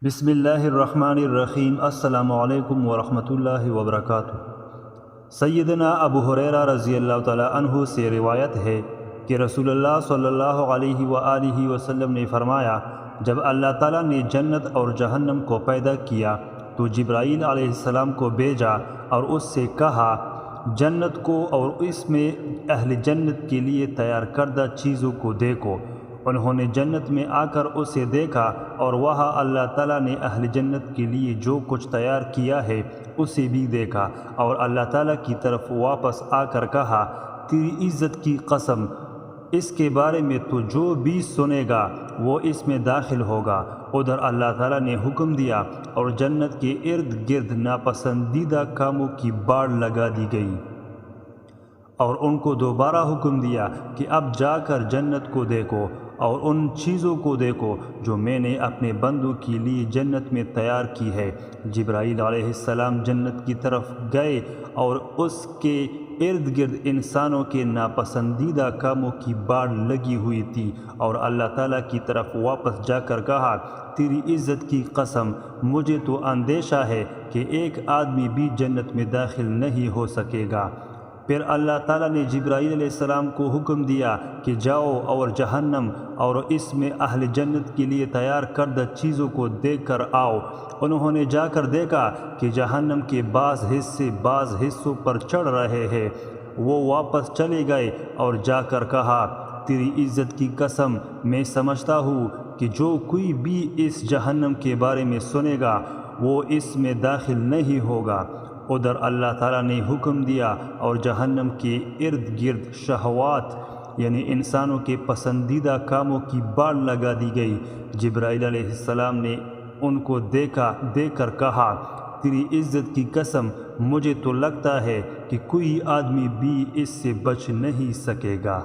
بسم اللہ الرحمن الرحیم۔ السلام علیکم ورحمۃ اللہ وبرکاتہ۔ سیدنا ابو ہریرہ رضی اللہ تعالی عنہ سے روایت ہے کہ رسول اللہ صلی اللہ علیہ وآلہ وسلم نے فرمایا، جب اللہ تعالیٰ نے جنت اور جہنم کو پیدا کیا تو جبرائیل علیہ السلام کو بھیجا اور اس سے کہا، جنت کو اور اس میں اہل جنت کے لیے تیار کردہ چیزوں کو دیکھو۔ انہوں نے جنت میں آ کر اسے دیکھا اور وہاں اللہ تعالیٰ نے اہل جنت کے لیے جو کچھ تیار کیا ہے اسے بھی دیکھا، اور اللہ تعالیٰ کی طرف واپس آ کر کہا، تیری عزت کی قسم، اس کے بارے میں تو جو بھی سنے گا وہ اس میں داخل ہوگا۔ ادھر اللہ تعالیٰ نے حکم دیا اور جنت کے ارد گرد ناپسندیدہ کاموں کی باڑ لگا دی گئی، اور ان کو دوبارہ حکم دیا کہ اب جا کر جنت کو دیکھو اور ان چیزوں کو دیکھو جو میں نے اپنے بندوں کے لیے جنت میں تیار کی ہے۔ جبرائیل علیہ السلام جنت کی طرف گئے اور اس کے ارد گرد انسانوں کے ناپسندیدہ کاموں کی باڑ لگی ہوئی تھی، اور اللہ تعالیٰ کی طرف واپس جا کر کہا، تیری عزت کی قسم، مجھے تو اندیشہ ہے کہ ایک آدمی بھی جنت میں داخل نہیں ہو سکے گا۔ پھر اللہ تعالیٰ نے جبرائیل علیہ السلام کو حکم دیا کہ جاؤ اور جہنم اور اس میں اہل جنت کے لیے تیار کردہ چیزوں کو دیکھ کر آؤ۔ انہوں نے جا کر دیکھا کہ جہنم کے بعض حصے بعض حصوں پر چڑھ رہے ہیں۔ وہ واپس چلے گئے اور جا کر کہا، تیری عزت کی قسم، میں سمجھتا ہوں کہ جو کوئی بھی اس جہنم کے بارے میں سنے گا وہ اس میں داخل نہیں ہوگا۔ ادھر اللہ تعالیٰ نے حکم دیا اور جہنم کے ارد گرد شہوات یعنی انسانوں کے پسندیدہ کاموں کی باڑ لگا دی گئی۔ جبرائیل علیہ السلام نے ان کو دیکھ کر کہا، تیری عزت کی قسم، مجھے تو لگتا ہے کہ کوئی آدمی بھی اس سے بچ نہیں سکے گا۔